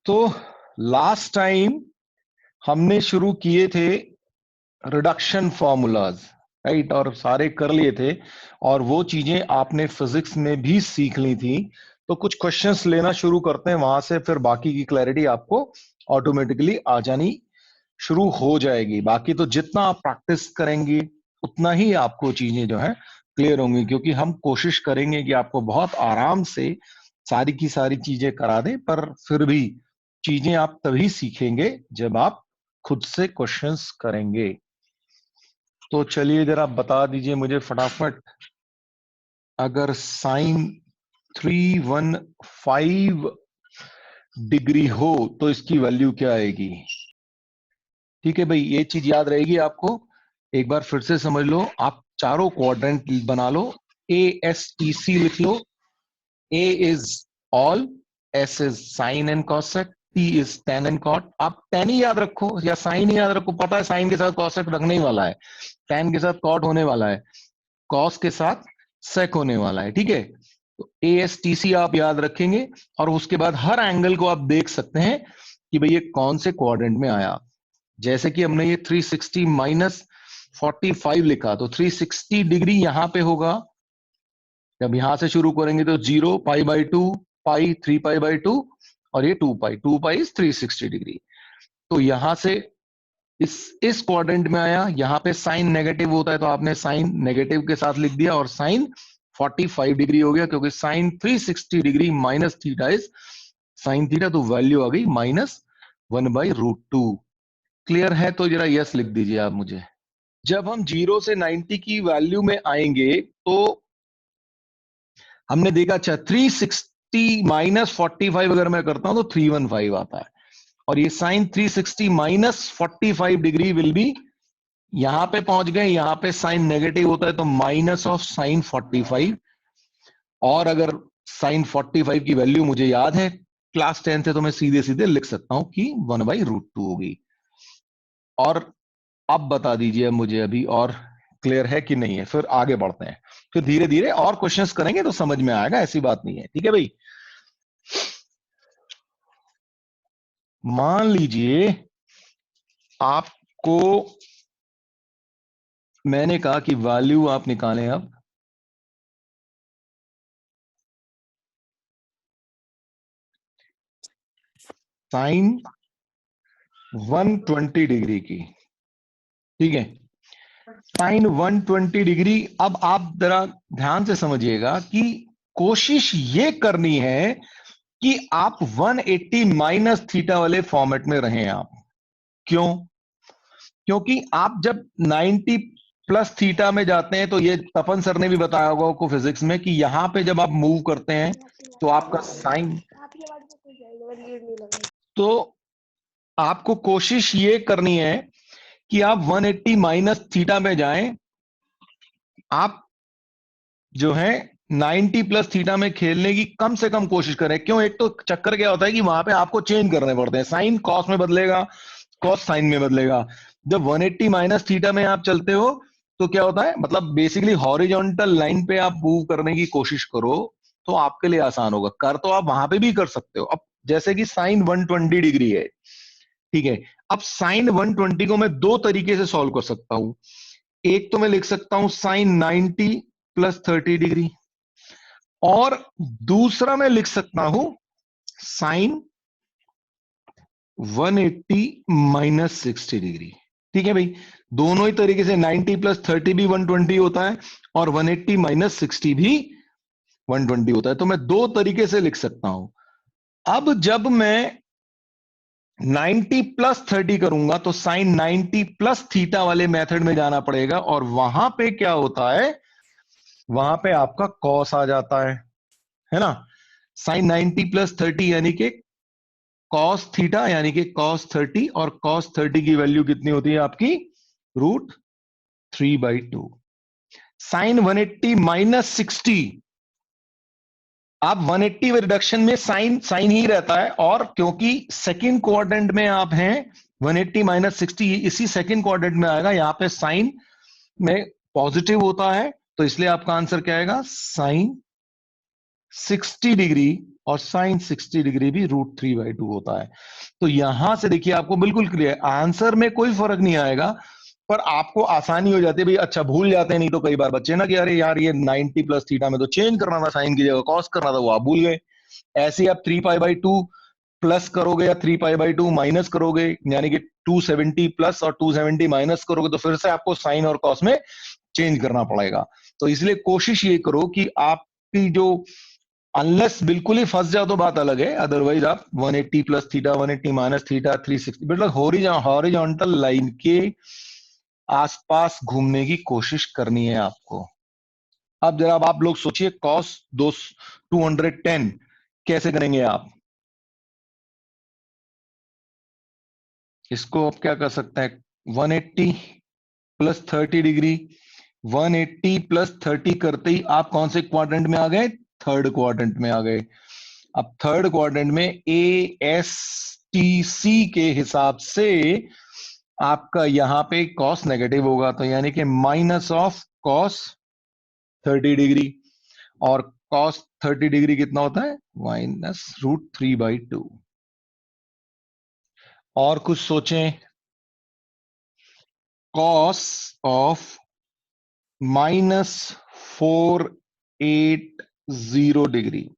तो last time हमने शुरू किए थे रिडक्शन फॉर्मूलाज, राइट, और सारे कर लिए थे और वो चीजें आपने फिजिक्स में भी सीख ली थी। तो कुछ क्वेश्चंस लेना शुरू करते हैं वहां से, फिर बाकी की क्लैरिटी आपको ऑटोमेटिकली आ जानी शुरू हो जाएगी। बाकी तो जितना आप प्रैक्टिस करेंगे उतना ही आपको चीजें जो है क्लियर होंगी, क्योंकि हम कोशिश करेंगे कि आपको बहुत आराम से सारी की सारी चीजें करा दें, पर फिर भी चीजें आप तभी सीखेंगे जब आप खुद से क्वेश्चंस करेंगे। तो चलिए जरा बता दीजिए मुझे फटाफट, अगर साइन 315 डिग्री हो तो इसकी वैल्यू क्या आएगी? ठीक है भाई, ये चीज याद रहेगी आपको। एक बार फिर से समझ लो, आप चारों क्वाड्रेंट बना लो, ASTC लिख लो। A is all, S is sine and cosec, T is tan and cot. आप टेन ही याद रखो या साइन ही याद रखो, पता है साइन के साथ कॉसेक रखने ही वाला है, टेन के साथ कॉट होने वाला है, कॉस के साथ सेक होने वाला है। ठीक है, तो ASTC आप याद रखेंगे और उसके बाद हर एंगल को आप देख सकते हैं कि भाई ये कौन से क्वाड्रेंट में आया। जैसे कि हमने ये 360 माइनस 45 लिखा, तो 360 डिग्री यहां पे होगा। जब यहां से शुरू करेंगे तो 0, पाई बाई 2, पाई 3 पाई बाई 2, और ये 2 पाई इज 360 डिग्री। तो यहां से इस क्वाड्रेंट में आया, यहां पे साइन नेगेटिव होता है तो आपने साइन नेगेटिव के साथ लिख दिया और साइन 45 डिग्री हो गया, क्योंकि sine 360 degree minus theta is sine theta, तो वैल्यू आ गई -1/√2। क्लियर है? तो जरा यस लिख दीजिए आप मुझे। जब हम 0 से 90 की वैल्यू में आएंगे तो हमने देखा, अच्छा 360 माइनस 45 अगर मैं करता हूं तो 315 आता है, और ये sine 360 minus 45 degree will be, यहां पे पहुंच गए, यहां पे साइन नेगेटिव होता है तो माइनस ऑफ साइन 45, और अगर साइन 45 की वैल्यू मुझे याद है क्लास 10 से, तो मैं सीधे सीधे लिख सकता हूं कि 1/√2 होगी। और अब बता दीजिए मुझे अभी और क्लियर है कि नहीं है, फिर आगे बढ़ते हैं, फिर धीरे धीरे और क्वेश्चंस करेंगे तो समझ में आएगा, ऐसी बात नहीं है। ठीक है भाई, मान लीजिए आपको मैंने कहा कि वैल्यू आप निकालें अब साइन 120 डिग्री की। ठीक है, साइन 120 डिग्री। अब आप जरा ध्यान से समझिएगा कि कोशिश ये करनी है कि आप 180 माइनस थीटा वाले फॉर्मेट में रहें आप। क्यों? क्योंकि आप जब 90 प्लस थीटा में जाते हैं तो ये तपन सर ने भी बताया होगा आपको फिजिक्स में कि यहां पे जब आप मूव करते हैं तो आपका साइन, तो आपको कोशिश ये करनी है कि आप 180 माइनस थीटा में जाएं। आप जो है 90 प्लस थीटा में खेलने की कम से कम कोशिश करें। क्यों? एक तो चक्कर क्या होता है कि वहां पे आपको चेंज करने पड़ते हैं, साइन कॉस में बदलेगा, कॉस साइन में बदलेगा। जब 180 माइनस थीटा में आप चलते हो तो क्या होता है, मतलब बेसिकली हॉरिजॉन्टल लाइन पे आप मूव करने की कोशिश करो तो आपके लिए आसान होगा। कर तो आप वहां पे भी कर सकते हो। अब जैसे कि साइन 120 डिग्री है, ठीक है, अब साइन 120 को मैं दो तरीके से सॉल्व कर सकता हूं। एक तो मैं लिख सकता हूं साइन 90 प्लस 30 डिग्री, और दूसरा मैं लिख सकता हूं साइन 180 माइनस 60 डिग्री। ठीक है भाई, दोनों ही तरीके से 90 प्लस 30 भी 120 होता है और 180 माइनस 60 भी 120 होता है, तो मैं दो तरीके से लिख सकता हूं। अब जब मैं 90 प्लस 30 करूंगा तो साइन 90 प्लस थीटा वाले मेथड में जाना पड़ेगा, और वहां पे क्या होता है, वहां पे आपका कॉस आ जाता है ना। साइन 90 प्लस 30 यानी कि कॉस थीटा, यानी कि कॉस 30, और कॉस 30 की वैल्यू कितनी होती है आपकी, √3/2। साइन 180 माइनस 60, आप 180 रिडक्शन में साइन साइन ही रहता है, और क्योंकि सेकंड क्वाड्रेंट में आप हैं 180 माइनस 60 इसी सेकंड क्वाड्रेंट में आएगा, यहां पे साइन में पॉजिटिव होता है, तो इसलिए आपका आंसर क्या आएगा, साइन 60 डिग्री और साइन 60 डिग्री भी √3/2 होता है। तो यहां से देखिए आपको बिल्कुल क्लियर, आंसर में कोई फर्क नहीं आएगा, पर आपको आसानी हो जाती है भाई। अच्छा, भूल जाते हैं नहीं तो कई बार बच्चे ना कि अरे यार ये 90 प्लस थीटा में तो चेंज करना था, साइन की जगह कॉस करना था, वो आप भूल गए। ऐसे ही आप 3π/2 प्लस करोगे या 3π/2 माइनस करोगे, यानी कि 270 प्लस और 270 माइनस करोगे तो फिर से आपको साइन और कॉस में चेंज करना पड़ेगा। तो इसलिए कोशिश ये करो कि आपकी जो, अनलेस बिल्कुल ही फंस जाओ तो बात अलग है, अदरवाइज आप 180 प्लस थीटा, 180 माइनस थीटा, 360 मतलब हॉरिजॉन्टल लाइन के आसपास घूमने की कोशिश करनी है आपको। अब जरा आप लोग सोचिए, कॉस 210 कैसे करेंगे आप? इसको आप क्या कर सकते हैं, 180 प्लस 30 डिग्री, 180 प्लस 30 करते ही आप कौन से क्वाड्रेंट में आ गए? थर्ड क्वाड्रेंट में आ गए। अब थर्ड क्वाड्रेंट में ए एस टी सी के हिसाब से आपका यहां पे कॉस नेगेटिव होगा, तो यानी कि माइनस ऑफ कॉस 30 डिग्री। और कॉस 30 डिग्री कितना होता है? -√3/2। और कुछ सोचें, कॉस ऑफ -480 डिग्री,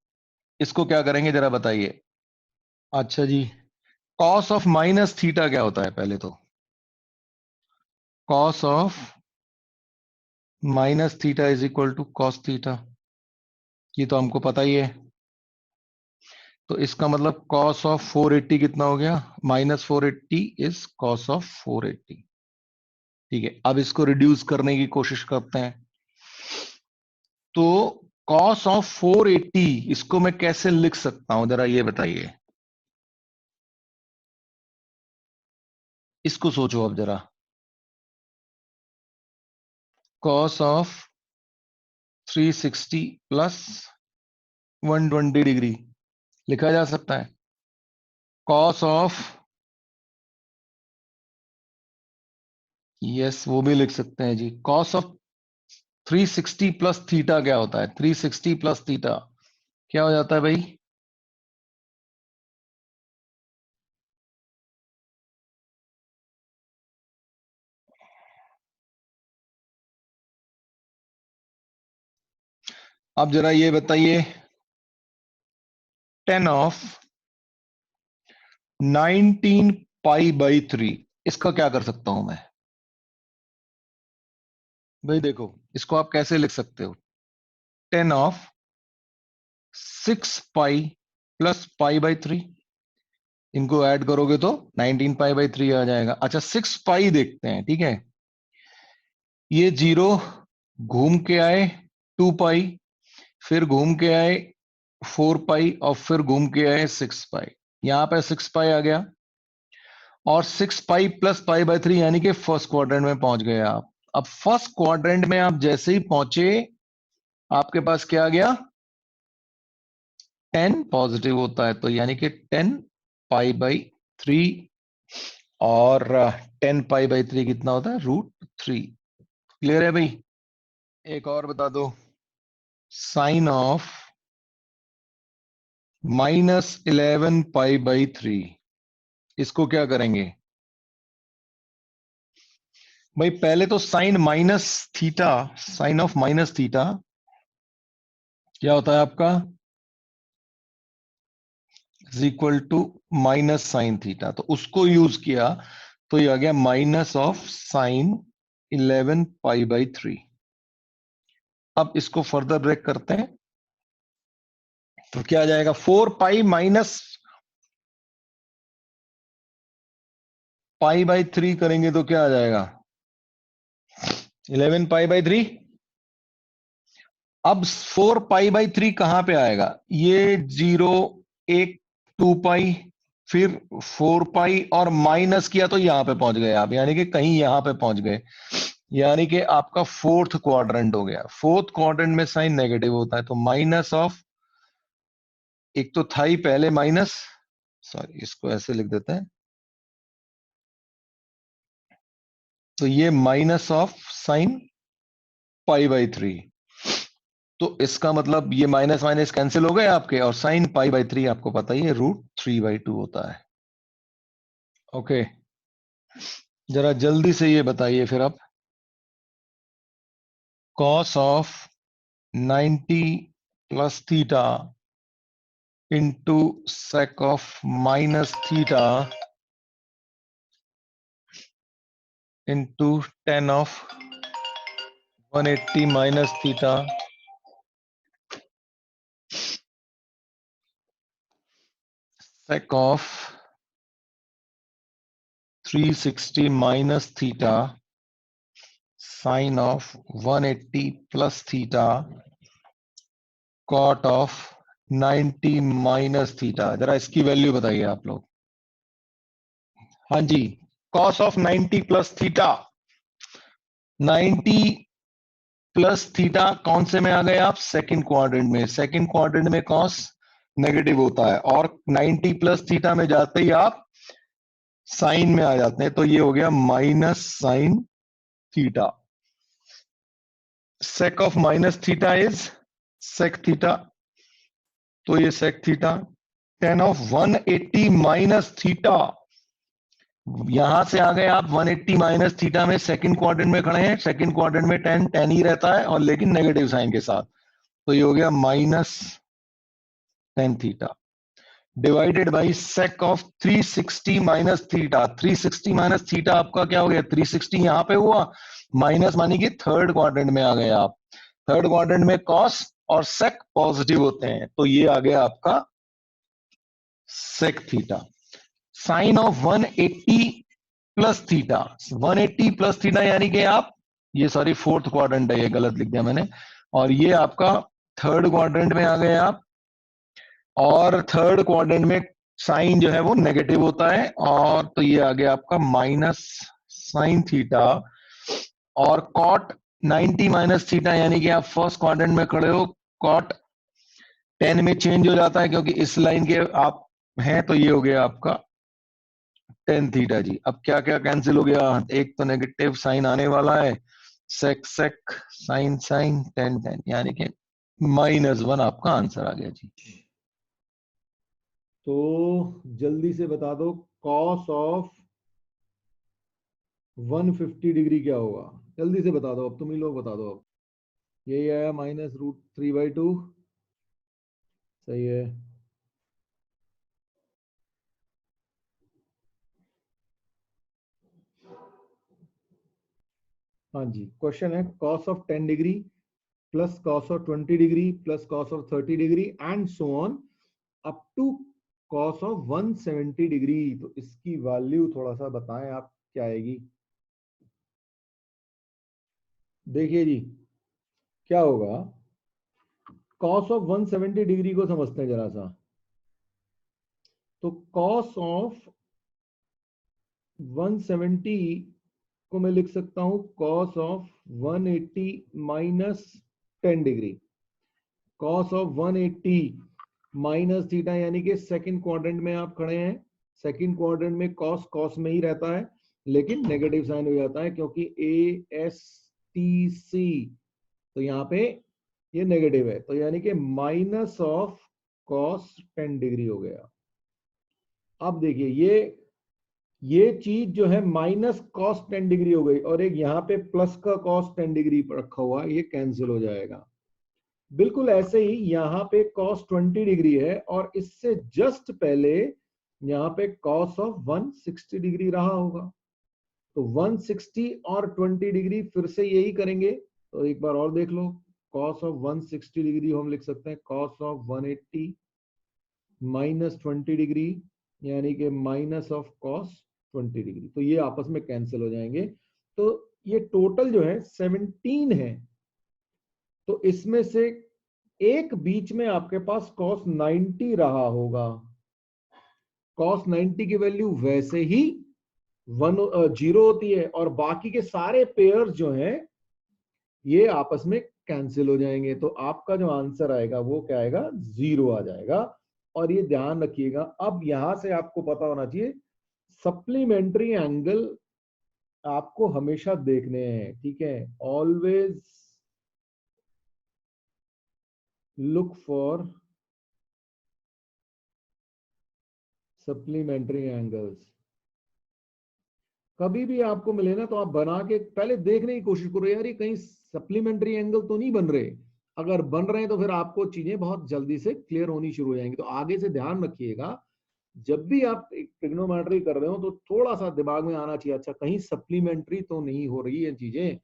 इसको क्या करेंगे जरा बताइए। अच्छा जी, कॉस ऑफ माइनस थीटा क्या होता है पहले तो? Cos of minus theta is equal to cos theta, ये तो हमको पता ही है। तो इसका मतलब कॉस ऑफ 480 कितना हो गया? -480 इज कॉस ऑफ 480। ठीक है, अब इसको रिड्यूस करने की कोशिश करते हैं। तो कॉस ऑफ 480 इसको मैं कैसे लिख सकता हूं जरा ये बताइए। इसको सोचो अब जरा, कॉस ऑफ 360 प्लस 120 डिग्री लिखा जा सकता है। कॉस ऑफ, यस वो भी लिख सकते हैं जी। कॉस ऑफ 360 प्लस थीटा क्या होता है? 360 प्लस थीटा क्या हो जाता है भाई? अब जरा ये बताइए, 10 ऑफ 19π/3, इसका क्या कर सकता हूं मैं? भाई देखो, इसको आप कैसे लिख सकते हो, 10 ऑफ 6π प्लस π/3, इनको ऐड करोगे तो 19π/3 आ जाएगा। अच्छा, 6π देखते हैं, ठीक है। ये जीरो घूम के आए 2π, फिर घूम के आए 4π, और फिर घूम के आए 6π। यहां पे 6π आ गया, और 6π प्लस π/3 यानी कि फर्स्ट क्वाड्रेंट में पहुंच गए आप। अब फर्स्ट क्वाड्रेंट में आप जैसे ही पहुंचे, आपके पास क्या आ गया? 10 पॉजिटिव होता है, तो यानी कि 10π/3, और 10π/3 कितना होता है? √3। क्लियर है भाई? एक और बता दो, साइन ऑफ -11π/3, इसको क्या करेंगे? भाई पहले तो sine minus theta, sine of minus theta क्या होता है आपका? Is equal to minus sine theta, तो उसको यूज किया, तो ये आ गया माइनस ऑफ साइन 11π/3। अब इसको फर्दर ब्रेक करते हैं, तो क्या आ जाएगा? 4π माइनस π/3 करेंगे तो क्या आ जाएगा? 11π/3। अब 4π/3 कहां पे आएगा? ये जीरो, एक 2π, फिर 4π, और माइनस किया तो यहां पे पहुंच गए आप, यानी कि कहीं यहां पे पहुंच गए, यानी कि आपका फोर्थ क्वाड्रेंट हो गया। फोर्थ क्वाड्रेंट में साइन नेगेटिव होता है, तो माइनस ऑफ, एक तो था ही पहले माइनस, सॉरी इसको ऐसे लिख देते हैं, तो ये माइनस ऑफ साइन π/3। तो इसका मतलब ये माइनस माइनस कैंसिल हो गए आपके, और साइन पाई/3 आपको पता ही है √3/2 होता है। ओके, जरा जल्दी से ये बताइए फिर आप, cos of 90 plus theta into sake of minus theta into ten of 180 minus theta sec of 360 minus theta sine of 180 plus theta cot of 90 minus theta. जरा इसकी वैल्यू बताइए आप लोग। हाँ जी, cos of 90 plus theta, 90 plus theta कौन से में आ गए आप, सेकंड क्वाड्रेंट में। सेकंड क्वाड्रेंट में cos नेगेटिव होता है, और 90 प्लस थीटा में जाते ही आप साइन में आ जाते हैं, तो ये हो गया minus sine theta. sec of minus theta is sec theta, तो ये sec theta. tan of 180 minus theta, यहां से आ गए आप 180 माइनस थीटा में, सेकंड क्वाड्रेंट में खड़े हैं, सेकंड क्वाड्रेंट में tan ही रहता है, और लेकिन नेगेटिव साइन के साथ, तो ये हो गया minus tan theta divided by sec of 360 minus theta. 360 minus theta आपका क्या हो गया, 360 यहां पे हुआ, माइनस मानी कि थर्ड क्वाड्रेंट में आ गए आप। थर्ड क्वाड्रेंट में cos और sec पॉजिटिव होते हैं, तो ये आ गया आपका sec theta. Sine of 180 plus theta, 180 plus theta यानी कि आप, ये सॉरी फोर्थ क्वाड्रेंट है, ये गलत लिख दिया मैंने, और ये आपका थर्ड क्वाड्रेंट में आ गए आप, और थर्ड क्वाड्रेंट में साइन जो है वो नेगेटिव होता है, और तो ये आ गया आपका माइनस साइन थीटा। और कॉट 90 माइनस थीटा यानी कि आप फर्स्ट क्वाड्रेंट में खड़े हो, कॉट 10 में चेंज हो जाता है क्योंकि इस लाइन के आप हैं, तो ये हो गया आपका टेन थीटा जी। अब क्या क्या कैंसिल हो गया, एक तो नेगेटिव साइन आने वाला है, सेक सेक साइन साइन टेन टेन, यानी कि -1 आपका आंसर आ गया जी। तो जल्दी से बता दो, कॉस ऑफ 150 डिग्री क्या होगा, जल्दी से बता दो, अब तुम ही लोग बता दो। अब यही आया -√3/2, सही है। हाँ जी, क्वेश्चन है cos of 10 degree plus cos of 20 degree plus cos of 30 degree and so on up to cos of 170 degree. तो इसकी वैल्यू थोड़ा सा बताएं आप, क्या आएगी। देखिए जी, क्या होगा, कॉस ऑफ 170 डिग्री को समझते हैं जरा सा। तो कॉस ऑफ 170 को मैं लिख सकता हूं cos of 180 minus 10 degree. Cos of 180 minus theta यानी कि सेकंड क्वाड्रेंट में आप खड़े हैं, सेकंड क्वाड्रेंट में कॉस कॉस में ही रहता है, लेकिन नेगेटिव साइन हो जाता है क्योंकि ASTC, तो यहाँ पे ये नेगेटिव है, तो यानी कि माइनस ऑफ कॉस 10 डिग्री हो गया। अब देखिए, ये चीज जो है माइनस कॉस 10 डिग्री हो गई, और एक यहाँ पे प्लस का कॉस 10 डिग्री रखा हुआ, ये कैंसिल हो जाएगा। बिल्कुल ऐसे ही यहाँ पे cos 20 डिग्री है, और इससे जस्ट पहले यहाँ पे cos ऑफ 160 डिग्री रहा होगा, तो 160 और 20 डिग्री फिर से यही करेंगे। तो एक बार और देख लो, cos ऑफ 160 डिग्री हम लिख सकते हैं cos ऑफ 180 माइनस 20 डिग्री, यानी कि माइनस ऑफ cos 20 डिग्री, तो ये आपस में कैंसिल हो जाएंगे। तो ये टोटल जो है 17 है, तो इसमें से एक बीच में आपके पास cos 90 रहा होगा। cos 90 की वैल्यू वैसे ही 0 होती है, और बाकी के सारे पेयर्स जो हैं ये आपस में कैंसिल हो जाएंगे, तो आपका जो आंसर आएगा वो क्या आएगा, 0 आ जाएगा। और ये ध्यान रखिएगा, अब यहां से आपको पता होना चाहिए सप्लीमेंट्री एंगल आपको हमेशा देखने हैं, ठीक है, always look for supplementary angles. कभी भी आपको मिले ना तो आप बना के पहले देखने की कोशिश करो, यार ये कहीं सप्लीमेंट्री एंगल तो नहीं बन रहे। अगर बन रहे हैं तो फिर आपको चीजें बहुत जल्दी से क्लियर होनी शुरू हो जाएंगी। तो आगे से ध्यान रखिएगा, जब भी आप ट्रिग्नोमेट्री कर रहे हो तो थोड़ा सा दिमाग में आना चाहिए, अच्छा कहीं सप्लीमेंट्री तो नहीं हो रही है चीजें,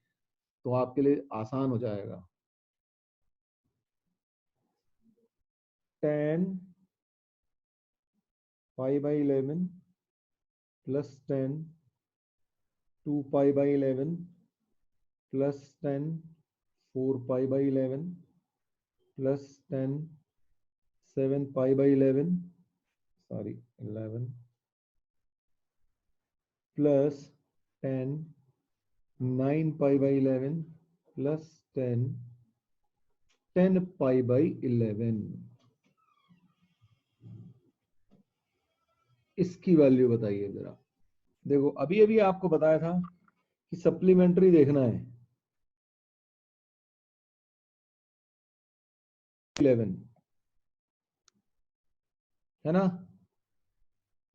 तो आपके लिए आसान हो जाएगा। 10 pi by 11 plus 10 2 pi by 11 plus 10 4 pi by 11 plus 10 7 pi by 11 11 plus 10 9 pi by 11 plus 10 pi by 11। इसकी वैल्यू बताइए जरा। देखो अभी अभी आपको बताया था कि सप्लीमेंट्री देखना है 11 है ना,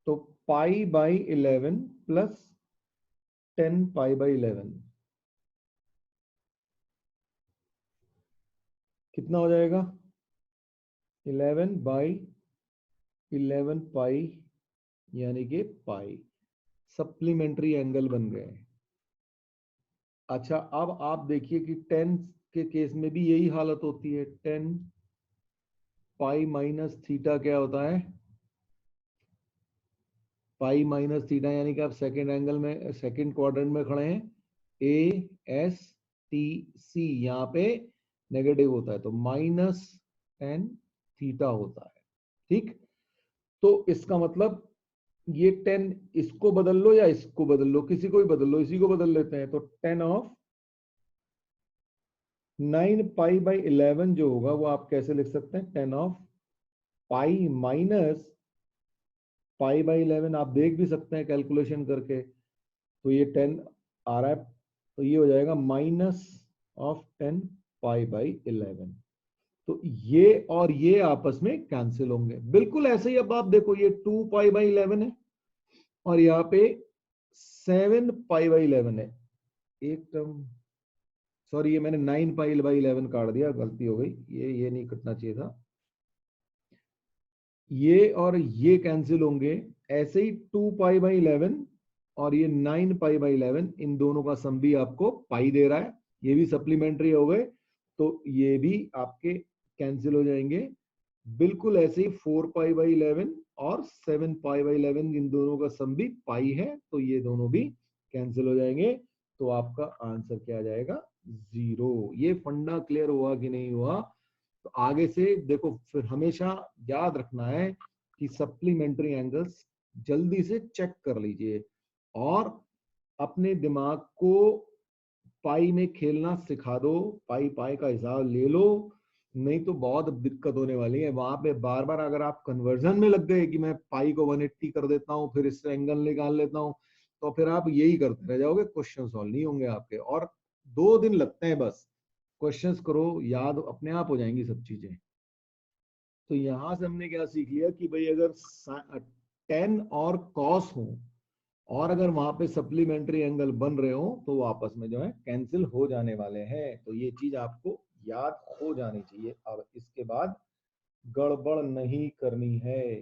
तो pi by 11 plus 10 pi by 11 कितना हो जाएगा? 11 बाई 11 पाई यानी कि पाई। सप्लीमेंट्री एंगल बन गए। अच्छा अब आप देखिए कि 10 के केस में भी यही हालत होती है। 10 पाई माइनस थीटा क्या होता है? पाई माइनस थीटा यानी कि आप सेकेंड एंगल में सेकेंड क्वाड्रेंट में खड़े हैं, ए एस टी सी, यहाँ पे नेगेटिव होता है तो माइनस 10 थीटा होता है। ठीक, तो इसका मतलब ये 10 इसको बदल लो या इसको बदल लो, किसी को भी बदल लो, इसी को बदल लेते हैं। तो 10 ऑफ 9 पाई बाई 11 जो होगा वो आप कैसे लिख सकते हैं? 10 of pi minus pi by 11 आप देख भी सकते हैं कैलकुलेशन करके, तो ये 10 आ रहा है, तो ये हो जाएगा माइनस ऑफ 10 पाई बाई 11। तो ये और ये आपस में कैंसिल होंगे। बिल्कुल ऐसे ही अब आप देखो ये 2 पाई बाई 11 है और यहाँ पे 7 पाई बाई 11 है। एक टर्म सॉरी, ये मैंने 9 पाई बाई 11 काट दिया, गलती हो गई, ये नहीं कटना चाहिए था। ये और ये कैंसिल होंगे। ऐसे ही 2 पाई बाई 11 और ये 9 पाई बाई 11, इन दोनों का सम भी आपको पाई दे रहा है, ये भी सप्लीमेंट्री हो गए, तो ये भी आपके कैंसिल हो जाएंगे। बिल्कुल ऐसे ही 4 पाई बाई 11 और 7 पाई बाई 11, इन दोनों का सम भी पाई है, तो ये दोनों भी कैंसिल हो जाएंगे। तो आपका आंसर क्या आ जाएगा? 0। ये फंडा क्लियर हुआ कि नहीं हुआ? तो आगे से देखो, फिर हमेशा याद रखना है कि सप्लीमेंट्री एंगल्स जल्दी से चेक कर लीजिए और अपने दिमाग को पाई में खेलना सिखा दो, पाई पाई का हिसाब ले लो, नहीं तो बहुत दिक्कत होने वाली है। वहां पे बार बार अगर आप कन्वर्जन में लग गए कि मैं पाई को 180 कर देता हूँ फिर इससे एंगल निकाल लेता हूँ, तो फिर आप यही करते रह जाओगे, क्वेश्चन सॉल्व नहीं होंगे आपके। और 2 दिन लगते हैं बस, क्वेश्चंस करो, याद अपने आप हो जाएंगी सब चीजें। तो यहां से हमने क्या सीख लिया कि भाई अगर 10 और कॉस हो और अगर वहां पे सप्लीमेंट्री एंगल बन रहे हो तो वो आपस में जो है कैंसिल हो जाने वाले हैं। तो ये चीज आपको याद हो जानी चाहिए। अब इसके बाद गड़बड़ नहीं करनी है।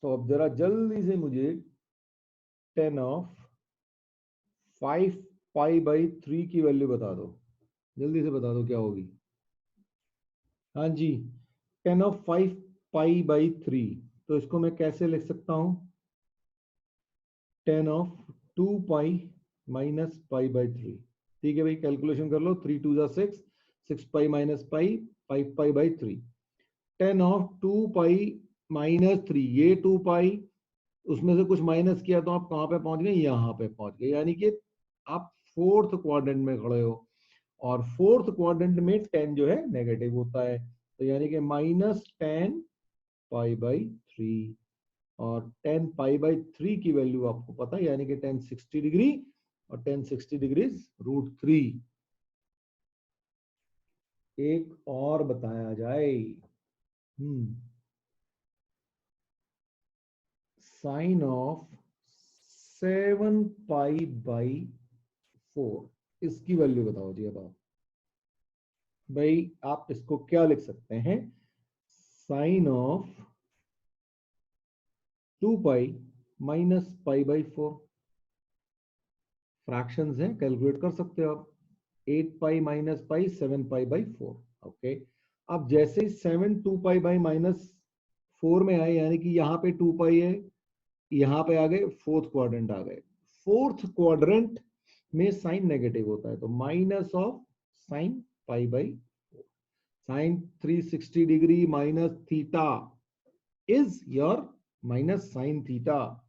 तो अब जरा जल्दी से मुझे 10 ऑफ 5 पाई बाई 3 की वैल्यू बता दो, जल्दी से बता दो क्या होगी। हाँ जी, 10 ऑफ 5 पाई बाई 3, तो इसको मैं कैसे लिख सकता हूं? 10 of 2 pi minus pi by 3। ठीक है भाई, कैलकुलेशन कर लो, 3 2 6, 6 पाई minus pi, 5 pi by 3। 10 of 2 pi minus 3, ये 2 पाई उसमें से कुछ माइनस किया तो आप कहां पे पहुंच गए? यहां पे पहुंच गए, यानी कि आप फोर्थ क्वाड्रेंट में खड़े हो और फोर्थ क्वाड्रेंट में 10 जो है नेगेटिव होता है, तो यानी कि -10 पाई बाई 3। और tan π/3 की वैल्यू आपको पता है, यानी कि tan 60 डिग्री, और tan 60 डिग्री √3। एक और बताया जाए, साइन ऑफ 7π/4, इसकी वैल्यू बताओ जी। अब आप भाई आप इसको क्या लिख सकते हैं, साइन ऑफ 2π - π/4, फ्रैक्शंस हैं, कैलकुलेट कर सकते हो आप। 8π - π 7π/4। ओके, अब जैसे ही 7 2π/-4 में आए, यानी कि यहाँ पे 2π है, यहाँ पे आ गए, फोर्थ क्वाड्रेंट आ गए। फोर्थ क्वाड्रेंट में साइन नेगेटिव होता है, तो minus of sine π/4, sine 360 degree minus theta is your minus sine theta.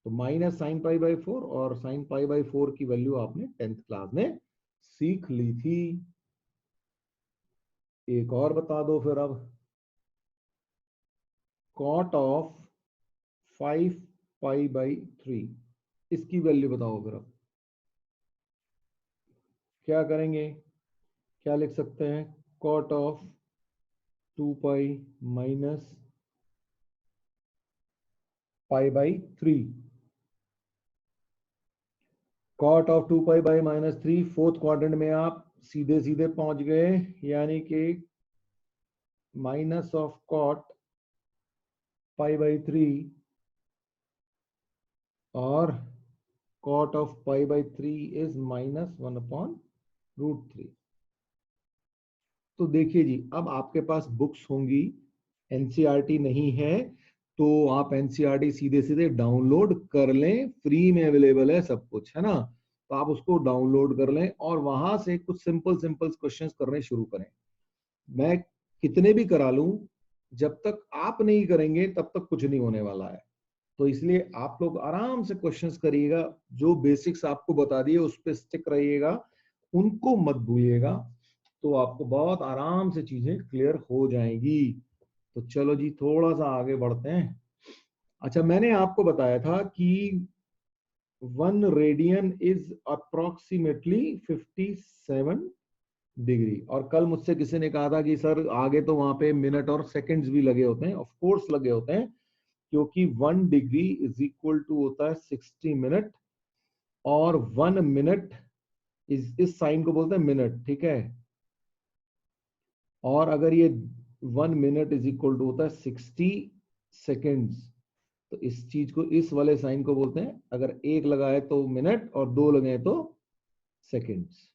तो माइनस साइन π/4 और साइन π/4 की वैल्यू आपने 10th क्लास में सीख ली थी। एक और बता दो फिर अब, कॉट ऑफ 5π/3, इसकी वैल्यू बताओ फिर अब। क्या करेंगे, क्या लिख सकते हैं, cot of 2π - π/3, cot of 2π/-3, fourth quadrant में आप सीधे सीधे पहुंच गए, यानी कि माइनस ऑफ कॉट π/3 और cot of π/3 is -1/√3। तो देखिए जी, अब आपके पास बुक्स होंगी, एनसीईआरटी नहीं है तो आप एनसीईआरटी सीधे सीधे डाउनलोड कर लें, फ्री में अवेलेबल है सब कुछ, है ना। तो आप उसको डाउनलोड कर लें और वहां से कुछ सिंपल सिंपल क्वेश्चंस करने शुरू करें। मैं कितने भी करा लूं, जब तक आप नहीं करेंगे तब तक कुछ नहीं होने वाला है। तो इसलिए आप लोग आराम से क्वेश्चंस करिएगा, जो बेसिक्स आपको बता दिए उस पर स्टिक रहिएगा, उनको मत भूलिएगा, तो आपको बहुत आराम से चीजें क्लियर हो जाएंगी। तो चलो जी, थोड़ा सा आगे बढ़ते हैं। अच्छा, मैंने आपको बताया था कि 1 रेडियन इज अप्रोक्सीमेटली 57 डिग्री, और कल मुझसे किसी ने कहा था कि सर आगे तो वहां पे मिनट और सेकंड्स भी लगे होते हैं। ऑफ कोर्स लगे होते हैं, क्योंकि 1 डिग्री इज इक्वल टू होता है 60 मिनट, और 1 मिनट इस साइन को बोलते हैं मिनट, ठीक है। और अगर ये 1 मिनट इज इक्वल टू होता है 60 सेकेंड्स, तो इस चीज को, इस वाले साइन को बोलते हैं, अगर एक लगाए तो मिनट और दो लगाए तो सेकेंड्स,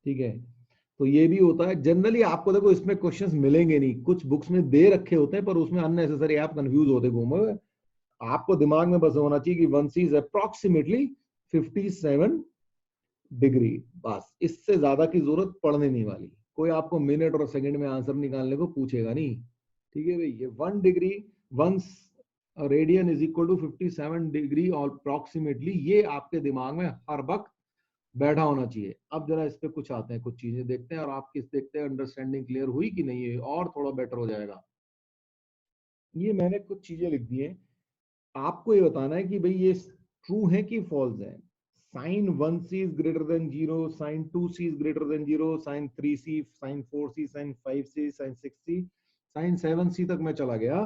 ठीक है। तो ये भी होता है। जनरली आपको देखो इसमें क्वेश्चंस मिलेंगे नहीं, कुछ बुक्स में दे रखे होते हैं पर उसमें अननेसेसरी आप कंफ्यूज होते घूमो। आपको दिमाग में बस होना चाहिए कि 1 C इज अप्रोक्सीमेटली 57 डिग्री, बस, इससे ज्यादा की जरूरत पड़ने नहीं वाली। कोई आपको मिनट और सेकंड में आंसर निकालने को पूछेगा नहीं, ठीक है भाई। ये 1 degree 1 radian is equal to 57 degree और अप्रोक्सीमेटली, ये आपके दिमाग में हर वक्त बैठा होना चाहिए। अब जरा इस पे कुछ आते हैं, कुछ चीजें देखते हैं, और आपकी देखते हैं अंडरस्टैंडिंग क्लियर हुई कि नहीं है, और थोड़ा बेटर हो जाएगा। ये मैंने कुछ चीजें लिख दी है, आपको ये बताना है कि भाई ये ट्रू है कि फॉल्स है। Sine 1C is greater than 0, sine 2C is greater than 0, sine 3C, sine 4C, sine 5C, sine 6C, sine 7C तक मैं चला गया।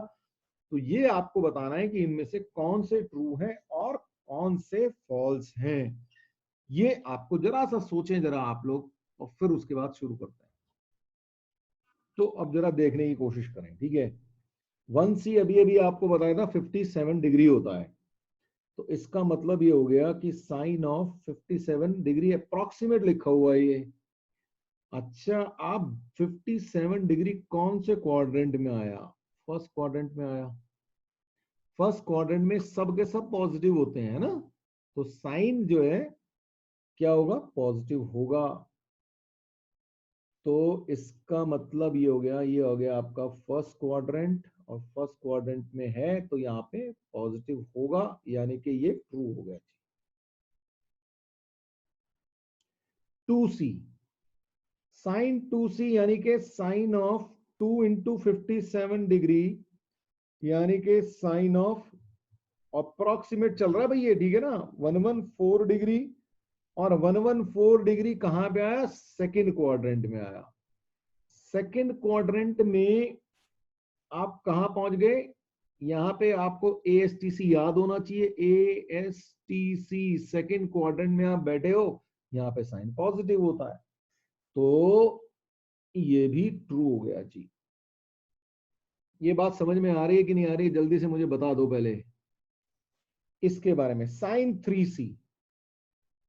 तो ये आपको बताना है कि इनमें से कौन से ट्रू है और कौन से फॉल्स हैं। ये आपको जरा सा सोचें जरा आप लोग, और फिर उसके बाद शुरू करते हैं। तो अब जरा देखने की कोशिश करें, ठीक है। 1C अभी अभी आपको बताया था 57 डिग्री होता है, तो इसका मतलब ये हो गया कि साइन ऑफ 57 डिग्री अप्रोक्सीमेट लिखा हुआ है ये। अच्छा, अब 57 डिग्री कौन से क्वाड्रेंट में आया, फर्स्ट क्वाड्रेंट में आया। फर्स्ट क्वाड्रेंट में सब के सब पॉजिटिव होते हैं, है ना, तो साइन जो है क्या होगा, पॉजिटिव होगा। तो इसका मतलब ये हो गया, ये हो गया आपका फर्स्ट क्वाड्रेंट, और फर्स्ट क्वाड्रेंट में है तो यहाँ पे पॉजिटिव होगा, यानी कि ये ट्रू हो गया। 2C, साइन 2C यानी कि साइन ऑफ 2 × 57 डिग्री यानी कि साइन ऑफ अप्रोक्सीमेट चल रहा है भाई ये, ठीक है ना, 114 डिग्री। और 114 डिग्री कहां पे आया? सेकंड क्वाड्रेंट में आया। सेकंड क्वाड्रेंट में आप कहां पहुंच गए? यहां पे आपको ASTC याद होना चाहिए। ASTC सेकंड क्वाड्रेंट में आप बैठे हो, यहां पे साइन पॉजिटिव होता है, तो ये भी ट्रू हो गया जी। ये बात समझ में आ रही है कि नहीं आ रही है? जल्दी से मुझे बता दो पहले इसके बारे में। साइन 3C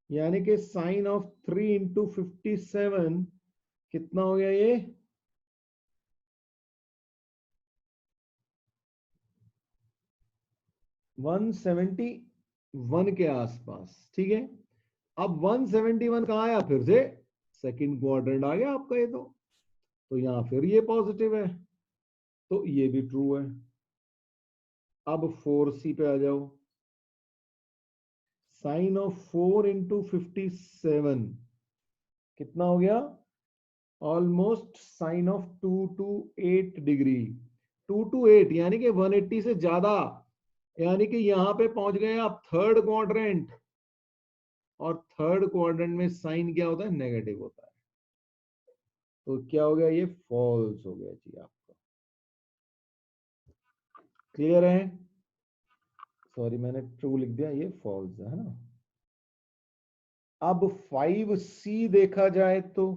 यानी कि साइन ऑफ 3 इंटू 57 कितना हो गया ये? 171 के आसपास, ठीक है। अब 171 कहां आया? फिर से सेकंड क्वाड्रेंट आ गया आपका ये, तो यहां फिर ये पॉजिटिव है, तो ये भी ट्रू है। अब 4C पे आ जाओ। साइन ऑफ 4 इंटू 57 कितना हो गया? Almost sign of 228 degree. 228 यानी कि 180 से ज्यादा, यानी कि यहां पे पहुंच गए आप थर्ड क्वाड्रेंट। और थर्ड क्वाड्रेंट में साइन क्या होता है? नेगेटिव होता है। तो क्या हो गया? ये फॉल्स हो गया जी आपका। क्लियर है? सॉरी मैंने ट्रू लिख दिया, ये फॉल्स है ना। अब 5C देखा जाए तो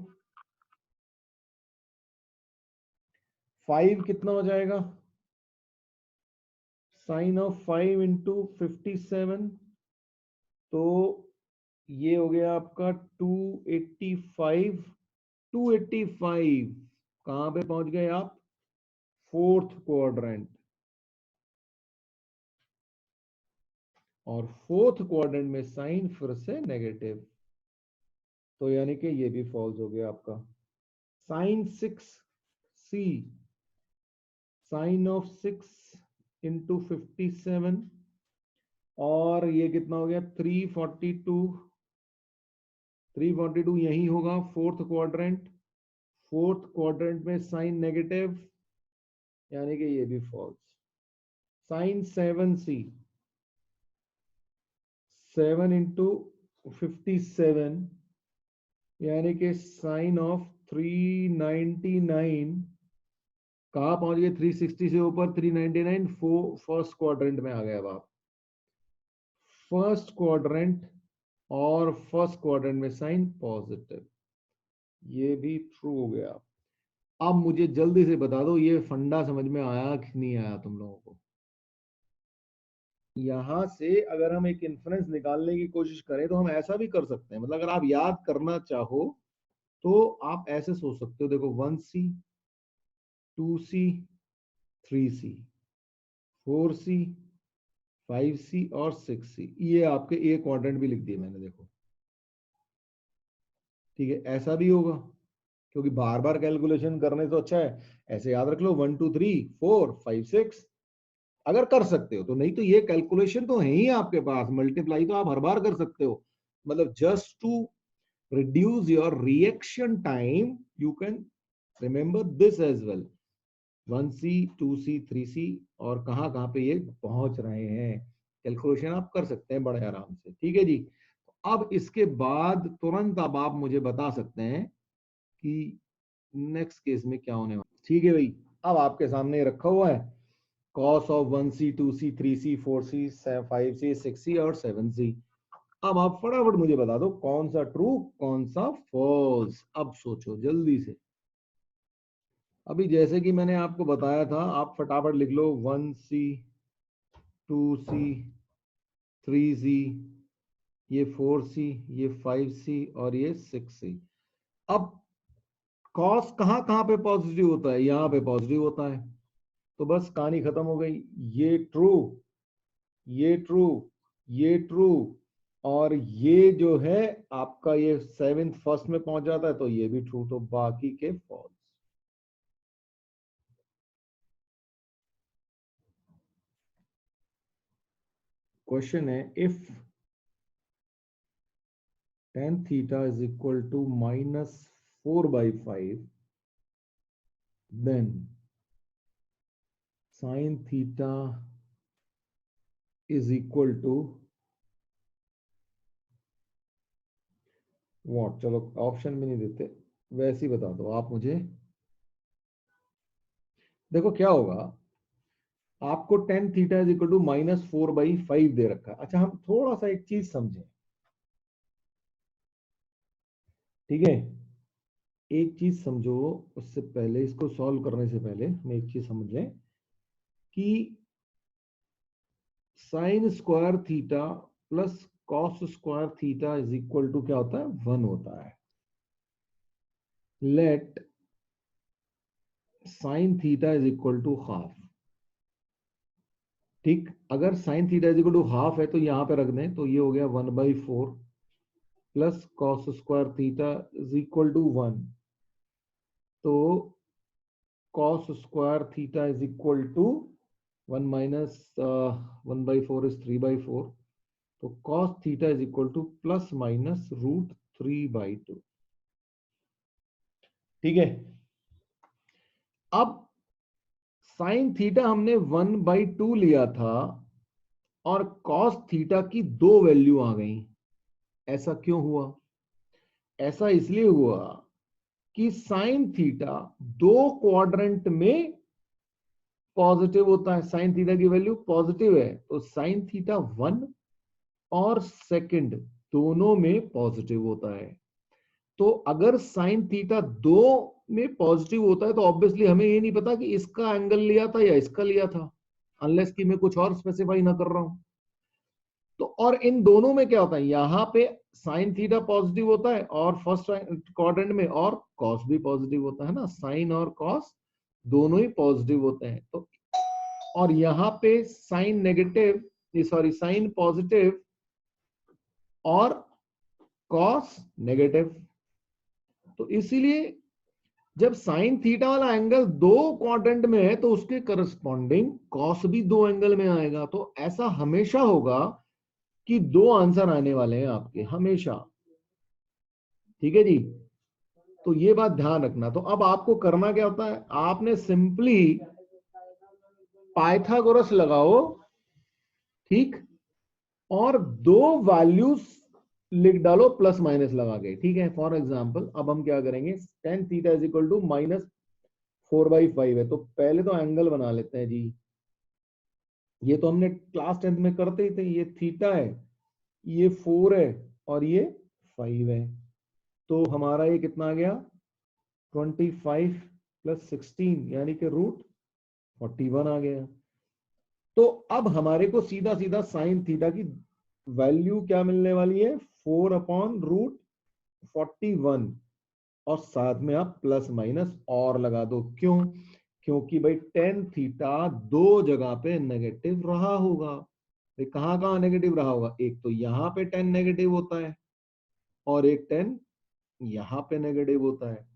5 कितना हो जाएगा? साइन ऑफ 5 इंटू 57, तो ये हो गया आपका 285। 285 कहां पे पहुंच गए आप? Fourth quadrant. और फोर्थ क्वाड्रेंट में साइन फिर से नेगेटिव, तो यानी कि ये भी फॉल्स हो गया आपका। Sign 6C, sign of 6 into 57, और ये कितना हो गया? 342। 342 यही होगा फोर्थ क्वाड्रेंट। फोर्थ क्वाड्रेंट में साइन नेगेटिव, यानी कि ये भी फॉल्स। साइन 7C, 7 इंटू 57 यानी कि साइन ऑफ 399 कहां पहुंच गए? 360 से ऊपर 399, फर्स्ट क्वाड्रेंट में आ गए अब आप। फर्स्ट क्वाड्रेंट, और फर्स्ट क्वाड्रेंट में साइन पॉजिटिव, ये भी ट्रू हो गया। अब मुझे जल्दी से बता दो ये फंडा समझ में आया कि नहीं आया तुम लोगों को? यहां से अगर हम एक इन्फ्रेंस निकालने की कोशिश करें तो हम ऐसा भी कर सकते हैं, मतलब अगर आप याद करना चाहो तो आप ऐसे सोच सकते हो। देखो 1C, 2C, 3C, 4C, 5C और 6C, ये आपके ए क्वाड्रेंट भी लिख दिए मैंने, देखो ठीक है। ऐसा भी होगा, क्योंकि बार बार कैलकुलेशन करने से अच्छा है ऐसे याद रख लो 1 2 3 4 5 6, अगर कर सकते हो तो। नहीं तो ये कैलकुलेशन तो है ही आपके पास, मल्टीप्लाई तो आप हर बार कर सकते हो। मतलब just to reduce your reaction time you can remember this as well। 1C, 2C, 3C, और कहां कहां पे ये पहुंच रहे हैं, कैलकुलेशन आप कर सकते हैं बड़े आराम से, ठीक है जी। अब इसके बाद तुरंत अब आप मुझे बता सकते हैं कि नेक्स्ट केस में क्या होने वाला। ठीक है भाई, अब आपके सामने रखा हुआ है cos of 1C, 2C, 3C, 4C, 5C, 6C और 7C। अब आप फटाफट मुझे बता दो कौन सा ट्रू कौन सा फॉल्स। अब सोचो जल्दी से। अभी जैसे कि मैंने आपको बताया था, आप फटाफट लिख लो 1C, 2C, 3C, ये 4C, ये 5C और ये 6C। अब कॉस कहां कहां पे पॉजिटिव होता है? यहां पे पॉजिटिव होता है, तो बस कहानी खत्म हो गई। ये ट्रू, ये ट्रू, ये ट्रू, और ये जो है आपका ये 7th फर्स्ट में पहुंच जाता है, तो ये भी ट्रू, तो बाकी के फॉल्स। क्वेश्चन है, if tan theta is equal to -4/5, then sine theta is equal to what, चलो ऑप्शन भी नहीं देते, वैसे ही बता दो आप मुझे। देखो क्या होगा, आपको tan theta is equal to -4/5 दे रखा है। अच्छा, हम थोड़ा सा एक चीज समझें, ठीक है, एक चीज समझो। उससे पहले, इसको सॉल्व करने से पहले हम एक चीज समझ लें कि sine square theta plus cos square theta is equal to क्या होता है, 1 होता है। Let sine theta is equal to half. ठीक, अगर sine theta is equal to half है तो यहां पे रख दें, तो ये हो गया 1/4 plus cos square theta is equal to 1। तो cos square theta is equal to 1 minus 1/4 is 3/4. तो cos theta is equal to plus minus √3/2। ठीक है, अब sin थीटा हमने 1/2 लिया था और cos थीटा की दो वैल्यू आ गई। ऐसा क्यों हुआ? ऐसा इसलिए हुआ कि sin थीटा दो क्वाड्रेंट में पॉजिटिव होता है। साइन थीटा की वैल्यू पॉजिटिव है, तो साइन थीटा 1 और सेकंड दोनों में पॉजिटिव होता है। तो अगर साइन थीटा दो में पॉजिटिव होता है तो ऑब्वियसली हमें ये नहीं पता कि इसका एंगल लिया था या इसका लिया था, अनलेस कि मैं कुछ और स्पेसिफाई ना कर रहा हूं। तो और इन दोनों में क्या होता है, यहां पे साइन थीटा पॉजिटिव होता है और फर्स्ट क्वाड्रेंट में, और कॉस भी पॉजिटिव होता है ना, साइन और कॉस दोनों ही पॉजिटिव होते हैं। तो और यहां पे sine negative, sorry sine positive और कॉस नेगेटिव। तो इसीलिए जब साइन थीटा वाला एंगल दो क्वाड्रेंट में है तो उसके करस्पॉन्डिंग कॉस भी दो एंगल में आएगा। तो ऐसा हमेशा होगा कि दो आंसर आने वाले हैं आपके, हमेशा। ठीक है जी, तो ये बात ध्यान रखना। तो अब आपको करना क्या होता है, आपने सिंपली पाइथागोरस लगाओ, ठीक, और दो वैल्यूज लिख डालो प्लस माइनस लगा के। ठीक है, फॉर एग्जांपल अब हम क्या करेंगे, tan theta is equal to -4/5 है, तो पहले तो एंगल बना लेते हैं जी। ये तो हमने क्लास 10th में करते ही थे, ये थीटा है, ये 4 है और ये 5 है। तो हमारा ये कितना आ गया, 25 + 16 यानी कि √41 आ गया। तो अब हमारे को सीधा सीधा साइन थीटा की वैल्यू क्या मिलने वाली है, 4/√41, और साथ में आप प्लस माइनस और लगा दो। क्यों? क्योंकि भाई टेन थीटा दो जगह पे नेगेटिव रहा होगा। कहां कहां नेगेटिव रहा होगा, एक तो यहां पे 10 नेगेटिव होता है और एक 10 यहां पे नेगेटिव होता है,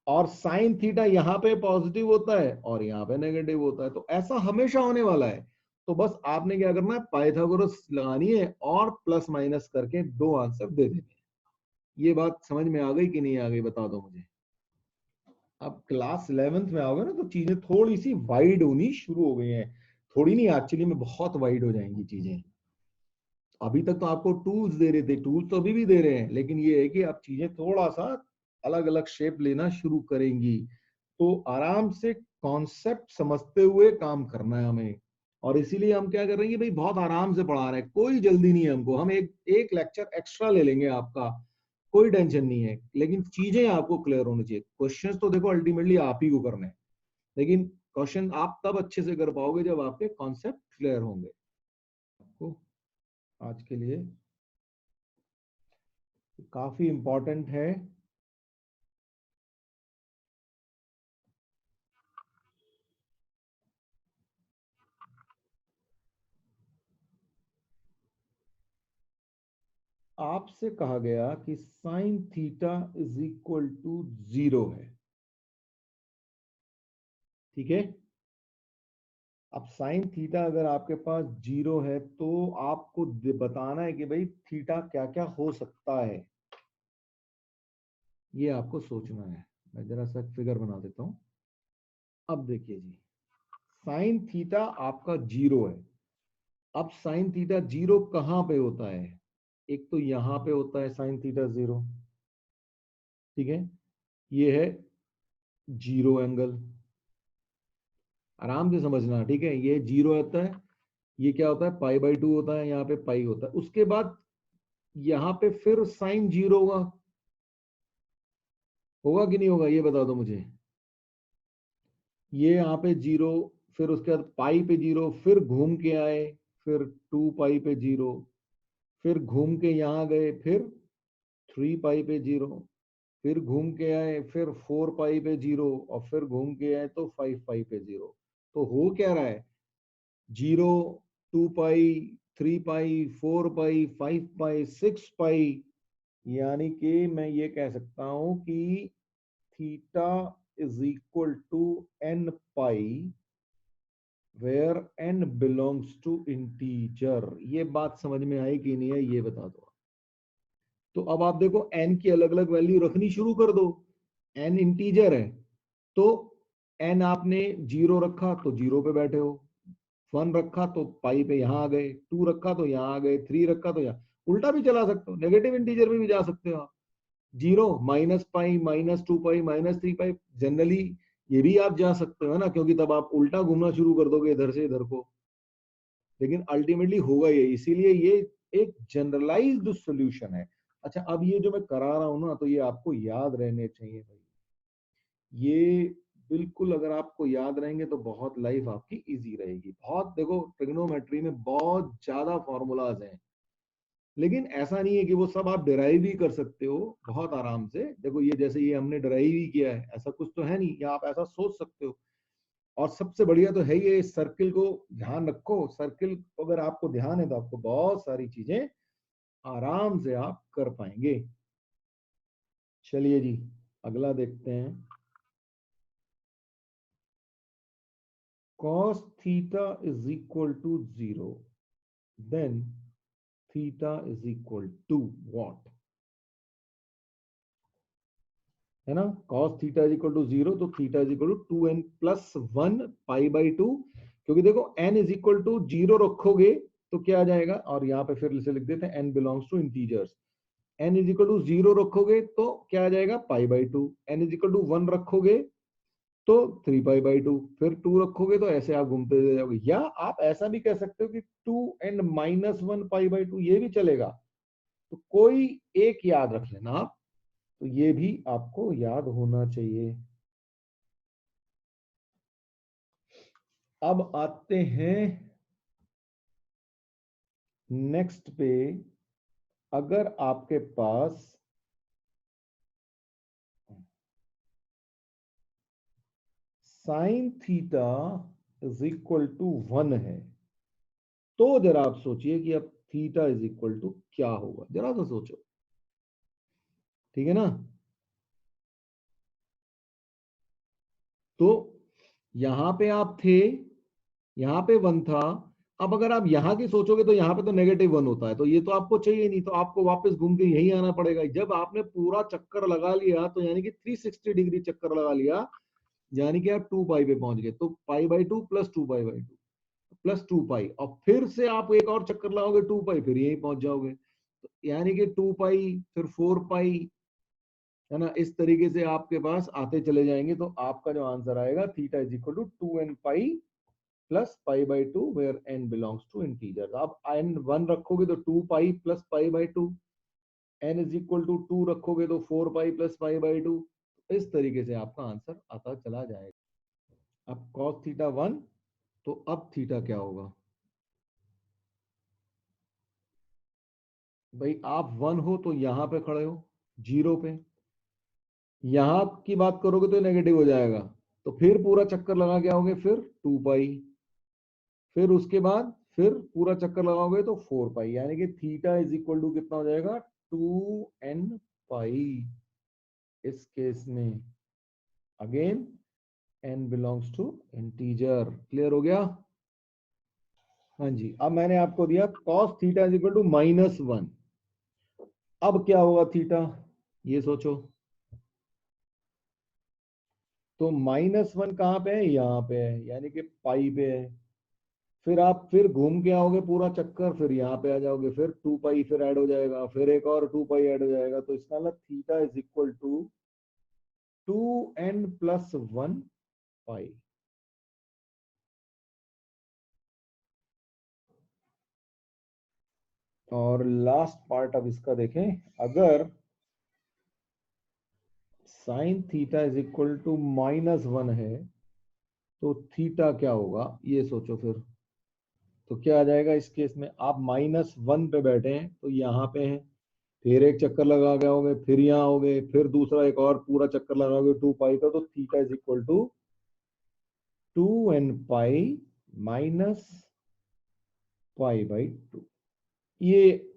और साइन थीटा यहाँ पे पॉजिटिव होता है और यहाँ पे नेगेटिव होता है। तो ऐसा हमेशा होने वाला है। तो बस आपने क्या करना है, पाइथागोरस लगानी है और प्लस माइनस करके दो आंसर दे देने। ये बात समझ में आ गई कि नहीं आ गई, बता दो मुझे। अब क्लास 11th में आओगे ना तो चीजें थोड़ी सी वाइड होनी शुरू हो गई हैं, थोड़ी नहीं, एक्चुअली में बहुत वाइड हो जाएंगी चीजें। अभी तक तो आपको टूल्स दे रहे थे, टूल्स तो अभी भी दे रहे हैं, लेकिन ये है कि अब चीजें थोड़ा सा अलग अलग शेप लेना शुरू करेंगी। तो आराम से कॉन्सेप्ट समझते हुए काम करना है हमें, और इसीलिए हम क्या कर रहे हैं कि भाई बहुत आराम से पढ़ा रहे हैं, कोई जल्दी नहीं है हमको। हम एक एक लेक्चर एक्स्ट्रा ले लेंगे आपका, कोई टेंशन नहीं है, लेकिन चीजें आपको क्लियर होनी चाहिए। क्वेश्चंस तो देखो अल्टीमेटली आप ही को करने हैं, लेकिन क्वेश्चन आप तब अच्छे से कर पाओगे जब आपके कॉन्सेप्ट क्लियर होंगे। आपको आज के लिए काफी इंपॉर्टेंट है। आपसे कहा गया कि sine theta is equal to 0 है। ठीक है, अब साइन थीटा अगर आपके पास 0 है तो आपको बताना है कि भाई थीटा क्या क्या हो सकता है, ये आपको सोचना है। मैं जरा सा फिगर बना देता हूं। अब देखिए जी, साइन थीटा आपका 0 है। अब साइन थीटा 0 कहां पे होता है? एक तो यहां पे होता है साइन थीटा 0, ठीक है, ये है 0 एंगल, आराम से समझना, ठीक है, ये 0 होता है, ये क्या होता है π/2 होता है, यहाँ पे पाई होता है। उसके बाद यहाँ पे फिर साइन 0 होगा, होगा कि नहीं होगा ये बता दो मुझे। ये यहाँ पे 0, फिर उसके बाद पाई पे 0, फिर घूम के आए, फिर 2 पाई पे 0, फिर घूम के यहाँ गए, फिर 3 पाई पे 0, फिर घूम के आए, फिर 4 पाई पे 0, और फिर घूम के आए तो 5 पाई पे 0। तो हो क्या रहा है, 0, 2 पाई, 3 पाई, 4 पाई, 5 पाई, 6 पाई, यानी कि मैं ये कह सकता हूं कि theta is equal to n pi where n belongs to integer. ये बात समझ में आई कि नहीं है ये बता दो। तो अब आप देखो n की अलग अलग वैल्यू रखनी शुरू कर दो। n इंटीजर है तो n आपने 0 रखा तो 0 पे बैठे हो, 1 रखा तो पाई पे यहां आ गए, 2 रखा तो यहां आ गए, 3 रखा तो यहाँ, उल्टा भी चला सकते हो, नेगेटिव इंटीजर में भी जा सकते हो आप, 0 -पाई, -2 पाई, -3 पाई, जनरली ये भी आप जा सकते हो ना, क्योंकि तब आप उल्टा घूमना शुरू कर दोगे इधर से इधर को, लेकिन अल्टीमेटली होगा ये, इसीलिए ये एक जनरलाइज्ड सॉल्यूशन है। अच्छा, अब ये जो मैं करा रहा हूं ना, तो ये आपको याद रहने चाहिए भाई, ये बिल्कुल अगर आपको याद रहेंगे तो बहुत लाइफ आपकी इजी रहेगी। बहुत देखो ट्रिग्नोमेट्री में बहुत ज्यादा फॉर्मूलाज हैं, लेकिन ऐसा नहीं है कि वो सब आप डिराइव ही कर सकते हो बहुत आराम से। देखो ये जैसे ये हमने डिराइव ही किया है, ऐसा कुछ तो है नहीं, या आप ऐसा सोच सकते हो। और सबसे बढ़िया तो है ये, इस सर्किल को ध्यान रखो, सर्किल अगर आपको ध्यान है तो आपको बहुत सारी चीजें आराम से आप कर पाएंगे। चलिए जी, अगला देखते हैं। cos theta is equal to 0, then theta is equal to what? है ना, cos theta is equal to 0, तो theta is equal to 2n plus 1 π/2, क्योंकि देखो n इज इक्वल टू 0 रखोगे तो क्या आ जाएगा, और यहाँ पे फिर से लिख देते हैं n belongs to integers, n is equal to 0 रखोगे तो क्या आ जाएगा π/2, n इज इक्वल टू 1 रखोगे तो 3π/2, फिर 2 रखोगे तो ऐसे आप घूमते जाओगे। या आप ऐसा भी कह सकते हो कि 2n -1 π/2, ये भी चलेगा, तो कोई एक याद रख लेना आप, तो ये भी आपको याद होना चाहिए। अब आते हैं नेक्स्ट पे। अगर आपके पास sine theta is equal to 1 है, तो जरा आप सोचिए कि अब थीटा इज इक्वल टू क्या होगा, जरा सा सोचो, ठीक है ना। तो यहां पे आप थे, यहां पे 1 था, अब अगर आप यहां की सोचोगे तो यहां पे तो -1 होता है, तो ये तो आपको चाहिए नहीं, तो आपको वापस घूम के यही आना पड़ेगा। जब आपने पूरा चक्कर लगा लिया तो यानी कि 360 डिग्री चक्कर लगा लिया, यानी कि आप 2 पाई पे पहुंच गए, तो π/2 प्लस 2π/2 प्लस 2 पाई, और फिर से आप एक और चक्कर लगाओगे 2 पाई, फिर यही पहुंच जाओगे, तो यानी कि 2 पाई फिर 4 पाई, है ना, इस तरीके से आपके पास आते चले जाएंगे। तो आपका जो आंसर आएगा theta is equal to 2n pi plus π/2 where n belongs to integer. आप n 1 रखोगे तो 2 pi plus π/2, n is equal to 2 रखोगे तो 4 पाई प्लस π/2, इस तरीके से आपका आंसर आता चला जाएगा। अब cos थीटा 1, तो अब थीटा क्या होगा भाई, आप 1 हो तो यहां पे खड़े हो 0 पे, यहां की बात करोगे तो नेगेटिव हो जाएगा, तो फिर पूरा चक्कर लगा के आओगे फिर 2 पाई, फिर उसके बाद फिर पूरा चक्कर लगाओगे तो 4 पाई, यानी कि थीटा इज इक्वल टू कितना हो जाएगा 2n पाई। इस केस में again n belongs to integer. Clear हो गया? हाँ जी, अब मैंने आपको दिया cos theta is equal to -1, अब क्या होगा थीटा, ये सोचो। तो -1 कहाँ पे है, यहाँ पे है, यानी कि पाई पे है। फिर आप फिर घूम के आओगे पूरा चक्कर, फिर यहाँ पे आ जाओगे, फिर 2 पाई फिर ऐड हो जाएगा, फिर एक और 2 पाई ऐड हो जाएगा। तो इसका मतलब theta is equal to 2n+1 pi. और लास्ट पार्ट अब इसका देखें, अगर sine theta is equal to -1 है तो थीटा क्या होगा, ये सोचो फिर। तो क्या आ जाएगा इस केस में, आप -1 पे बैठे हैं तो यहाँ पे हैं, फिर एक चक्कर लगा के आओगे, फिर यहाँ आओगे, फिर दूसरा एक और पूरा चक्कर लगाओगे 2 पाई का, तो theta is equal to 2n pi minus pi by 2। ये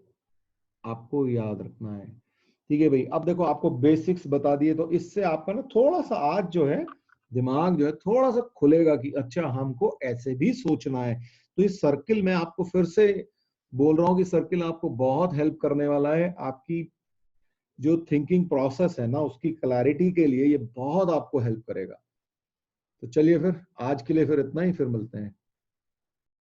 आपको याद रखना है। ठीक है भाई, अब देखो आपको बेसिक्स बता दिए, तो इससे आपका ना थोड़ा सा आज जो है दिमाग जो है थोड़ा सा खुलेगा कि अच्छा हमको ऐसे भी सोचना है। तो इस सर्किल में आपको फिर से बोल रहा हूँ कि सर्किल आपको बहुत हेल्प करने वाला है, आपकी जो थिंकिंग प्रोसेस है ना उसकी क्लैरिटी के लिए ये बहुत आपको हेल्प करेगा। तो चलिए फिर आज के लिए फिर इतना ही, फिर मिलते हैं।